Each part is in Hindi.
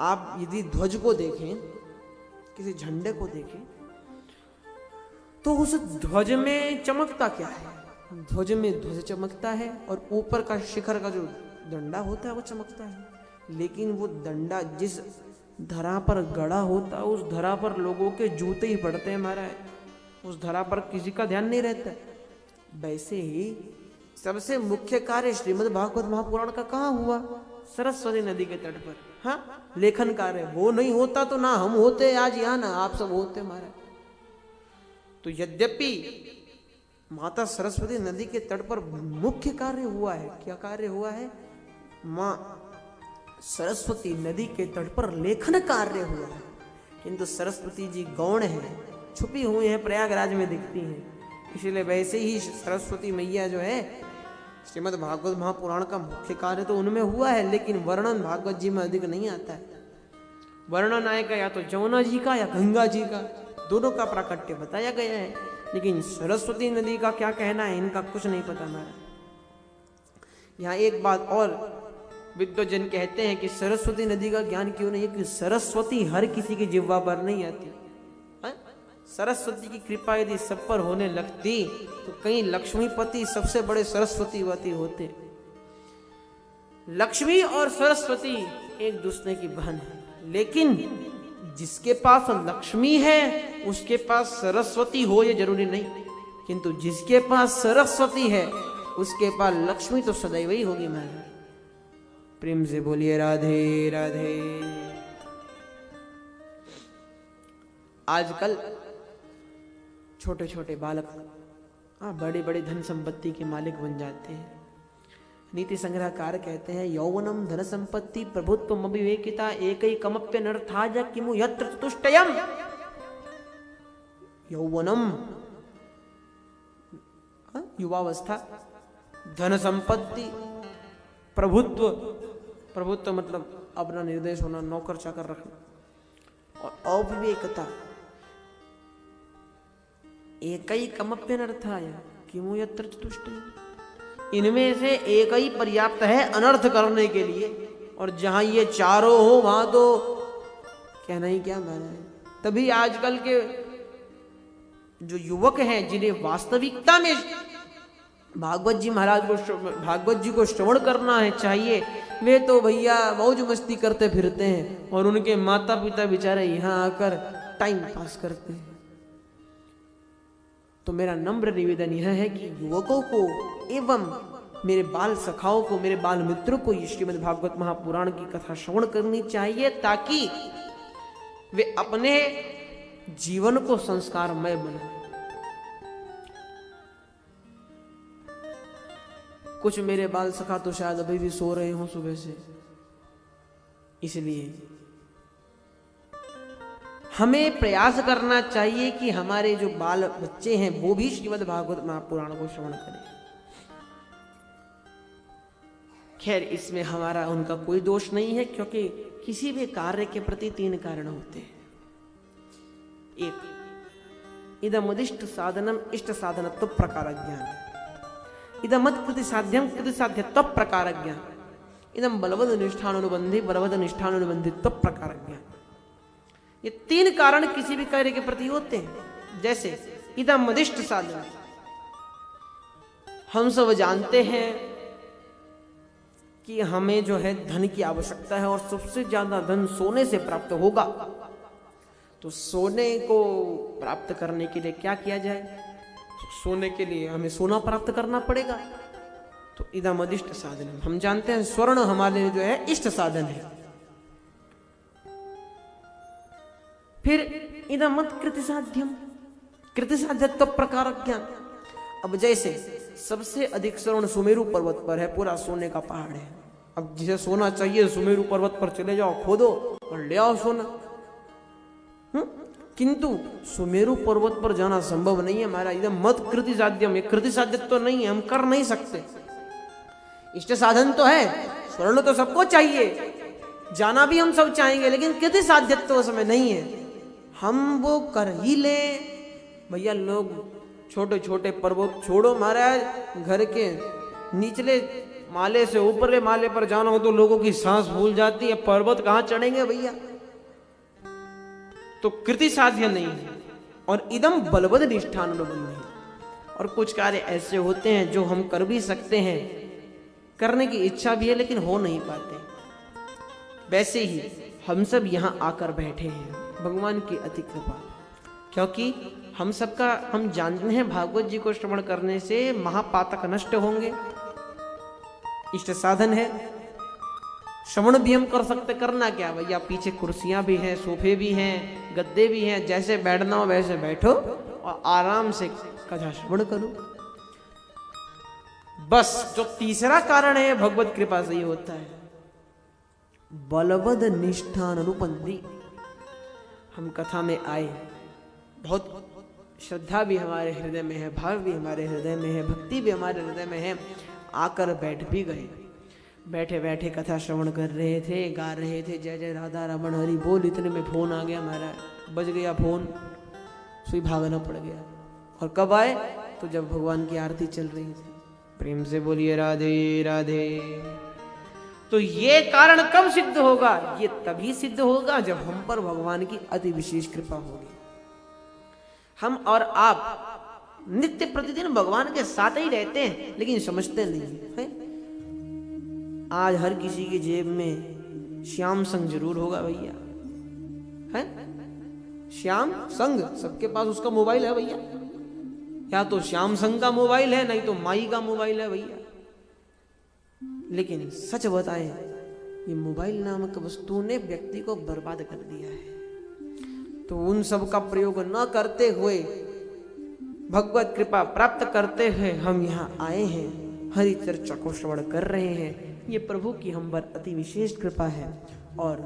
आप यदि ध्वज को देखें, किसी झंडे को देखें, तो उस ध्वज में चमकता क्या है? ध्वज में ध्वज चमकता है और ऊपर का शिखर का जो डंडा होता है वो चमकता है। लेकिन वो डंडा जिस धरा पर गड़ा होता है उस धरा पर लोगों के जूते ही पड़ते हैं महाराज, उस धरा पर किसी का ध्यान नहीं रहता। वैसे ही सबसे मुख्य कार्य श्रीमद् भागवत महापुराण का कहाँ हुआ? सरस्वती नदी के तट पर। हाँ, लेखन कार्य वो नहीं होता तो ना हम होते आज यहाँ, ना आप सब होते महाराज। तो यद्यपि माता सरस्वती नदी के तट पर मुख्य कार्य हुआ है, क्या कार्य हुआ है? माँ सरस्वती नदी के तट पर लेखन कार्य हुआ है। किंतु सरस्वती जी गौण है, छुपी हुई है, प्रयागराज में दिखती हैं। इसीलिए वैसे ही सरस्वती मैया जो है, श्रीमद् भागवत महापुराण का मुख्य कार्य तो उनमें हुआ है, लेकिन वर्णन भागवत जी में अधिक नहीं आता है। वर्णन आएगा या तो जमुना जी का या गंगा जी का, दोनों का प्राकट्य बताया गया है, लेकिन सरस्वती नदी का क्या कहना है इनका कुछ नहीं पता हमारा। यहाँ एक बात और विद्वजन कहते हैं कि सरस्वती नदी का ज्ञान क्यों नहीं है कि सरस्वती हर किसी की जिह्वा पर नहीं आती। सरस्वती की कृपा यदि सब पर होने लगती तो कहीं लक्ष्मीपति सबसे बड़े सरस्वतीवती होते। लक्ष्मी और सरस्वती एक दूसरे की बहन है, लेकिन जिसके पास लक्ष्मी है उसके पास सरस्वती हो ये जरूरी नहीं, किंतु जिसके पास सरस्वती है उसके पास लक्ष्मी तो सदैव ही होगी। महाराज प्रेम से बोलिए राधे राधे। आजकल छोटे छोटे बालक बड़ी बड़ी धन संपत्ति के मालिक बन जाते हैं। नीति संग्रहकार कहते हैं, यौवनम धन संपत्ति प्रभुत्वम अविवेकिता एकैकमप्य नर्थाय किमु यत्र चतुष्टयम्। यौवनम युवावस्था, धन संपत्ति, प्रभुत्व, प्रभुत्व मतलब अपना निर्देश होना, नौकर चाकर रखना, और अविवेकता एकैकमप्यनर्थाय किमु यत्र चतुष्टयम्। इनमें से एक ही पर्याप्त है अनर्थ करने के लिए, और जहां ये चारों हो वहां तो कहना ही क्या माना है। तभी आजकल के जो युवक हैं जिन्हें वास्तविकता में भागवत जी महाराज को, भागवत जी को श्रवण करना है चाहिए, वे तो भैया मौज मस्ती करते फिरते हैं और उनके माता पिता बेचारे यहाँ आकर टाइम पास करते हैं। तो मेरा नम्र निवेदन यह है कि युवकों को एवं मेरे बाल सखाओं को, मेरे बाल मित्रों को ये श्रीमद् भागवत महापुराण की कथा श्रवण करनी चाहिए, ताकि वे अपने जीवन को संस्कारमय बनाएं। कुछ मेरे बाल सखा तो शायद अभी भी सो रहे हों सुबह से, इसलिए हमें प्रयास करना चाहिए कि हमारे जो बाल बच्चे हैं वो भी श्रीमद् भागवत महापुराण को श्रवण करें। खैर, इसमें हमारा उनका कोई दोष नहीं है, क्योंकि किसी भी कार्य के प्रति तीन कारण होते हैं। एक, इदमुदिष्ट साधनम इष्ट साधनत्व प्रकार ज्ञान, इदमत कृति साध्यम कृति साध्यत्व प्रकार ज्ञान, इदम बलवद निष्ठानुबंधी बलवद निष्ठानुबंधित्व प्रकार ज्ञान। ये तीन कारण किसी भी कार्य के प्रति होते हैं। जैसे इदमुदिष्ट साधन, हम सब जानते हैं कि हमें जो है धन की आवश्यकता है और सबसे ज्यादा धन सोने से प्राप्त होगा। तो सोने को प्राप्त करने के लिए क्या किया जाए? सोने के लिए हमें सोना प्राप्त करना पड़ेगा। तो इदमदिष्ट साधन, हम जानते हैं स्वर्ण हमारे जो है इष्ट साधन है। फिर इदमत कृति साध्यम कृति साध्यत्व प्रकार ज्ञान। अब जैसे सबसे अधिक स्वर्ण सुमेरु पर्वत पर है, पूरा सोने का पहाड़ है। अब जिसे सोना चाहिए सुमेरु पर्वत पर चले जाओ, खोदो और ले आओ सोना। किंतु सुमेरु पर्वत पर जाना संभव नहीं है हमारा। इधर मत कृति साध्यम, ये कृति साध्यत्व तो नहीं है, हम कर नहीं सकते। इष्ट साधन तो है, स्वर्ण तो सबको चाहिए, जाना भी हम सब चाहेंगे, लेकिन कृति साध्यत्व उस समय नहीं है। हम वो कर ही ले भैया। लोग छोटे छोटे पर्वत छोड़ो महाराज, घर के निचले माले से ऊपर के माले पर जाना हो तो लोगों की सांस भूल जाती है, पर्वत कहां चढ़ेंगे भैया। तो कृति साध्य नहीं है। और इदम बलवद निष्ठान अनुबंधी, और कुछ कार्य ऐसे होते हैं जो हम कर भी सकते हैं, करने की इच्छा भी है लेकिन हो नहीं पाते। वैसे ही हम सब यहाँ आकर बैठे हैं भगवान की अति कृपा, क्योंकि हम जानते हैं भागवत जी को श्रवण करने से महापातक नष्ट होंगे, इष्ट साधन है। श्रवण भी हम कर सकते, करना क्या भैया, पीछे कुर्सियां भी हैं, सोफे भी हैं, गद्दे भी हैं, जैसे बैठना हो वैसे बैठो और आराम से कथा श्रवण करो। बस जो तीसरा कारण है भगवत कृपा से ही होता है, बलवद निष्ठान अनुपंथी। हम कथा में आए, बहुत श्रद्धा भी हमारे हृदय में है, भाव भी हमारे हृदय में है, भक्ति भी हमारे हृदय में है, आकर बैठ भी गए। बैठे बैठे कथा श्रवण कर रहे थे, गा रहे थे जय जय राधा रमण हरि बोल, इतने में फोन आ गया हमारा, बज गया फोन, सुई भागना पड़ गया। और कब आए, तो जब भगवान की आरती चल रही थी। प्रेम से बोलिए राधे राधे। तो ये कारण कब सिद्ध होगा, ये तभी सिद्ध होगा जब हम पर भगवान की अति विशेष कृपा होगी। हम और आप नित्य प्रतिदिन भगवान के साथ ही रहते हैं लेकिन समझते नहीं है। आज हर किसी की जेब में श्याम संग जरूर होगा भैया, है श्याम संग, सबके पास उसका मोबाइल है भैया, या तो श्याम संग का मोबाइल है, नहीं तो माई का मोबाइल है भैया। लेकिन सच बताएं, ये मोबाइल नामक वस्तु ने व्यक्ति को बर्बाद कर दिया है। तो उन सब का प्रयोग न करते हुए, भगवत कृपा प्राप्त करते हुए हम यहाँ आए हैं, हरि चर्चा को श्रवण कर रहे हैं। ये प्रभु की हम पर अति विशेष कृपा है। और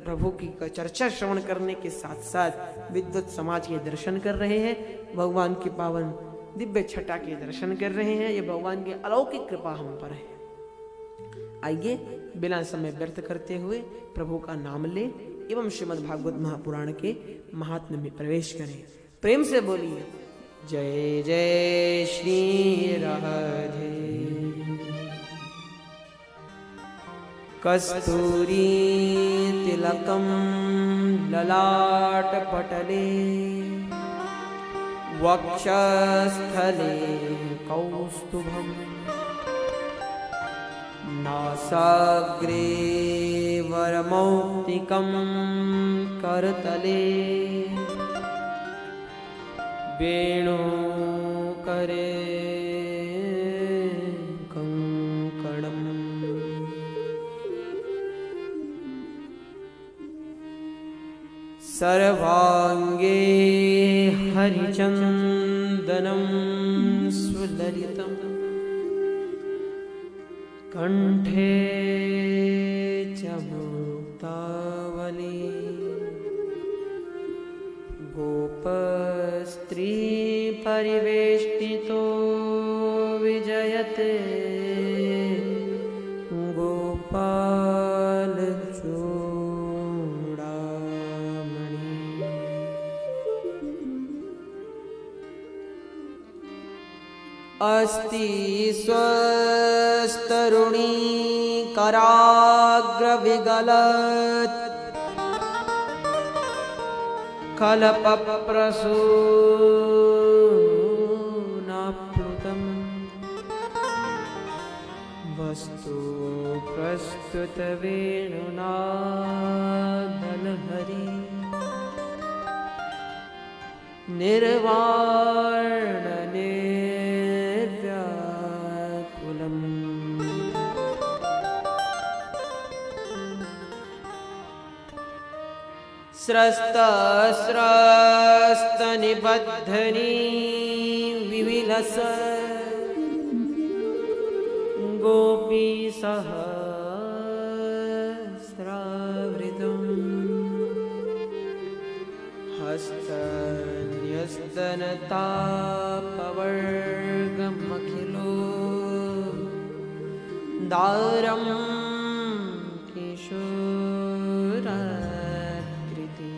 प्रभु की चर्चा श्रवण करने के साथ साथ विद्वत समाज के दर्शन कर रहे हैं, भगवान की पावन दिव्य छटा के दर्शन कर रहे हैं। ये भगवान की अलौकिक कृपा हम पर है। आइए बिना समय व्यर्थ करते हुए प्रभु का नाम ले एवं श्रीमद् भागवत महापुराण के महात्म्य में प्रवेश करें। प्रेम से बोलिए जय जय श्री राधे। कस्तूरी तिलकम ललाट पटले वक्षस्थले कौस्तुभम नासाग्रे वरमौक्तिकं करतले वेणुकरे कंकणम्। सर्वांगे हरिचंदनं सुललितं कंठे च मुक्तावली गोपस्त्री परिवेष्टितो विजयते गोपाल चूड़ामणि। अस्ति स्वस्तरुणी कराग्रविगलत् कलपप्रसूनाप्लुतम् वस्तु प्रस्तुतवेणुनादलहरी निर्वाणनिर्व्याकुलम्। स्रस्तनिबद्धनी विविलसत् गोपीसहस्रावृतम् हस्तन्यस्तनतापवर्गमखिलो दारं किशोराकृति।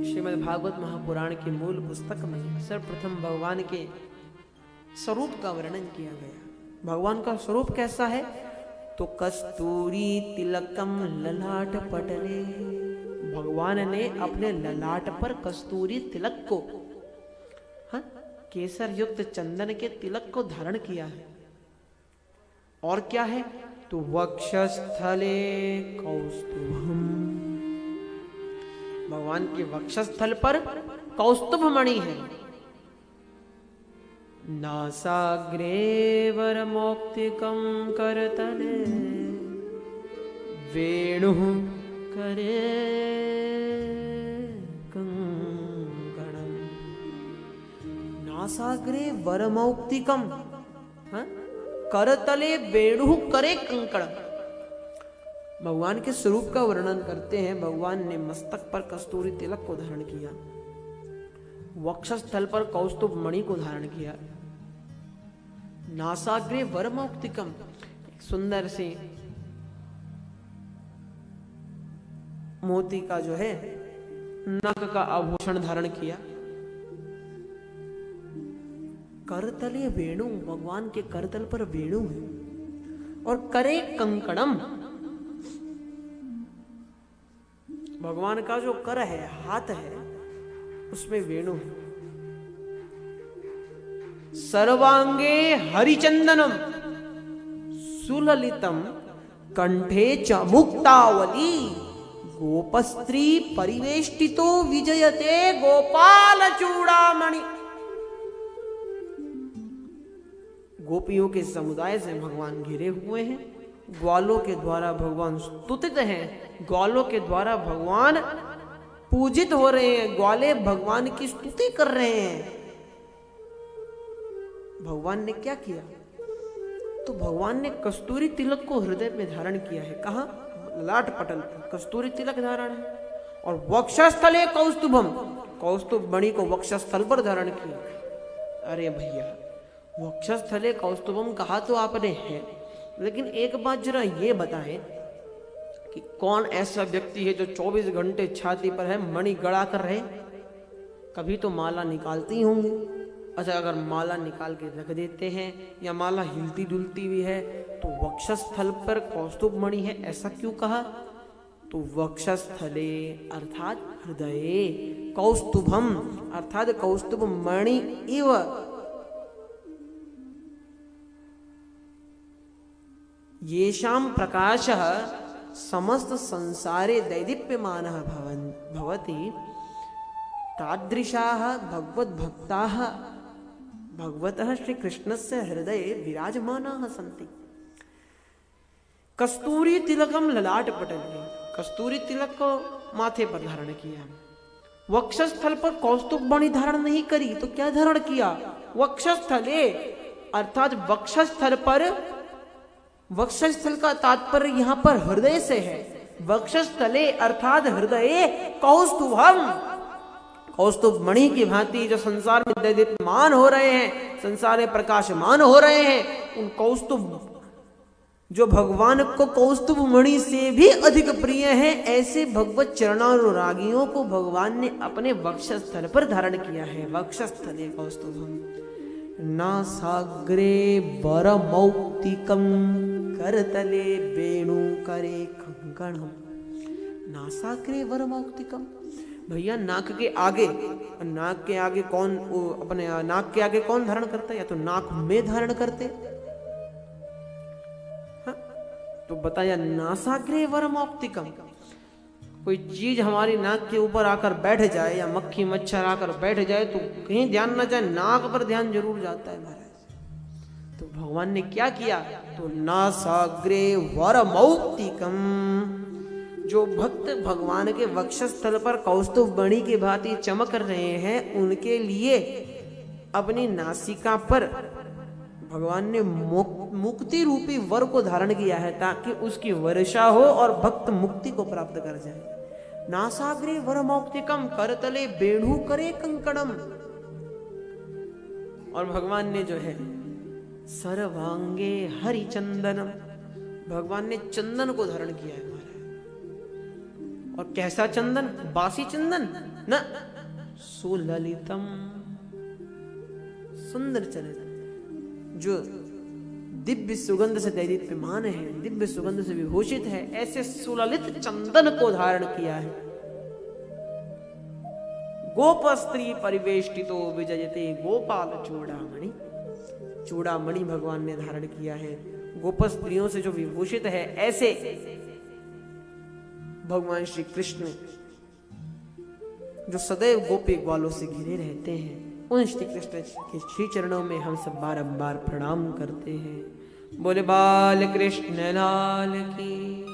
श्रीमद् भागवत महापुराण के मूल पुस्तक में सर्वप्रथम भगवान के स्वरूप का वर्णन किया गया। भगवान का स्वरूप कैसा है? तो कस्तूरी तिलकम ललाट पटले, भगवान ने अपने ललाट पर कस्तूरी तिलक को, हाँ, केसर युक्त चंदन के तिलक को धारण किया है। और क्या है? तो वक्षस्थले कौस्तुभम, भगवान के वक्षस्थल पर कौस्तुभ मणि है। नासाग्रे वरमौक्तिकं करतले वेणुः करे कंकणम्। नासाग्रे वरमौक्तिकं, हाँ, करतले वेणुः करे कंकणम्। भगवान के स्वरूप का वर्णन करते हैं। भगवान ने मस्तक पर कस्तूरी तिलक को धारण किया, वक्षस्थल पर कौस्तुभ मणि को धारण किया। नासाग्रे वरमौक्तिकम, एक सुंदर से मोती का जो है नक का आभूषण धारण किया। करतले वेणु, भगवान के करतल पर वेणु है। और करे कंकणम, भगवान का जो कर है, हाथ है, उसमें वेणु है। सर्वांगे हरिचंदनम सुललितम कंठे च मुक्तावली गोपस्त्री परिवेष्टितो विजयते गोपाल चूड़ामणि। गोपियों के समुदाय से भगवान घिरे हुए हैं, ग्वालों के द्वारा भगवान स्तुतित हैं, ग्वालों के द्वारा भगवान पूजित हो रहे हैं, ग्वाले भगवान की स्तुति कर रहे हैं। भगवान ने क्या किया? तो भगवान ने कस्तूरी तिलक को हृदय में धारण किया है। कहां? ललाट पटल पर कस्तूरी तिलक धारण है। और वक्षस्थले कौस्तुभम, कौस्तुभ मणि को वक्षस्थल पर धारण किया। अरे भैया, वक्षस्थले कौस्तुभम कहा तो आपने है, लेकिन एक बात जरा ये बताएं कि कौन ऐसा व्यक्ति है जो 24 घंटे छाती पर है मणि गड़ा कर रहे? कभी तो माला निकालती होंगी। अच्छा, अगर माला निकाल के रख देते हैं या माला हिलती डुलती भी है, तो वक्षस्थल पर कौस्तुभ मणि है, ऐसा क्यों कहा? तो वक्षस्थले अर्थात हृदये, कौस्तुभम अर्थात कौस्तुभ मणि इव येषां प्रकाशः समस्त संसारे दैदीप्यमानः भवति तादृशाः भगवद्भक्ताः भगवतः श्री कृष्णस्य हृदये विराजमानाः सन्ति। कस्तूरी तिलकम ललाट पटले, कस्तूरी तिलक को माथे पर धारण किया। वक्षस्थल पर कौस्तुभ मणि धारण नहीं करी, तो क्या धारण किया? वक्षस्थले अर्थात वक्षस्थल पर, वक्षस्थल का तात्पर्य यहां पर हृदय से है। वक्षस्थले अर्थात हृदय कौस्तुभम, कौस्तुभ मणि की भांति जो संसार में दैदीप्यमान हो रहे हैं, संसार में प्रकाशमान हो रहे हैं, उन कौस्तुभ जो भगवान को कौस्तुभ मणि से भी अधिक प्रिय है, ऐसे भगवत चरणानुरागियों को भगवान ने अपने वक्षस्थल पर धारण किया है। वक्षस्थले कौस्तुभम नासाग्रे वरमौक्तिकं करतले वेणु करे कंकणम। नासाग्रे वरमौक्तिकम, भैया नाक के आगे, नाक के आगे कौन, अपने नाक के आगे कौन धारण करता है? या तो नाक में धारण करते, हाँ? तो बताया नासाग्रे वरमौक्तिकम। कोई चीज हमारी नाक के ऊपर आकर बैठ जाए या मक्खी मच्छर आकर बैठ जाए तो कहीं ध्यान ना जाए, नाक पर ध्यान जरूर जाता है महाराज। तो भगवान ने क्या किया? तो नासाग्रे वरमौक्तिकम, जो भक्त भगवान के वक्षस्थल पर कौस्तुभ मणि की भांति चमक रहे हैं, उनके लिए अपनी नासिका पर भगवान ने मुक्ति रूपी वर को धारण किया है, ताकि उसकी वर्षा हो और भक्त मुक्ति को प्राप्त कर जाए। नासाग्रे वरमौक्तिकम करतले वेणु करे कंकणम। और भगवान ने जो है सर्वांगे हरिचंदनम, भगवान ने चंदन को धारण किया है महाराज। और कैसा चंदन? बासी चंदन न, सुललितम, सुंदर चंदन। जो दिव्य सुगंध से दैदीप्यमान है, दिव्य सुगंध से विभूषित है, ऐसे सुललित चंदन को धारण किया है। गोप स्त्री परिवेष्टितो विजयते गोपाल चूड़ामणि, चूड़ामणि भगवान ने धारण किया है। गोप स्त्रियों से जो विभूषित है, ऐसे भगवान श्री कृष्ण जो सदैव गोपी ग्वालों से घिरे रहते हैं, उन श्री कृष्ण के श्री चरणों में हम सब बारंबार प्रणाम करते हैं। बोले बाल कृष्ण लाल की।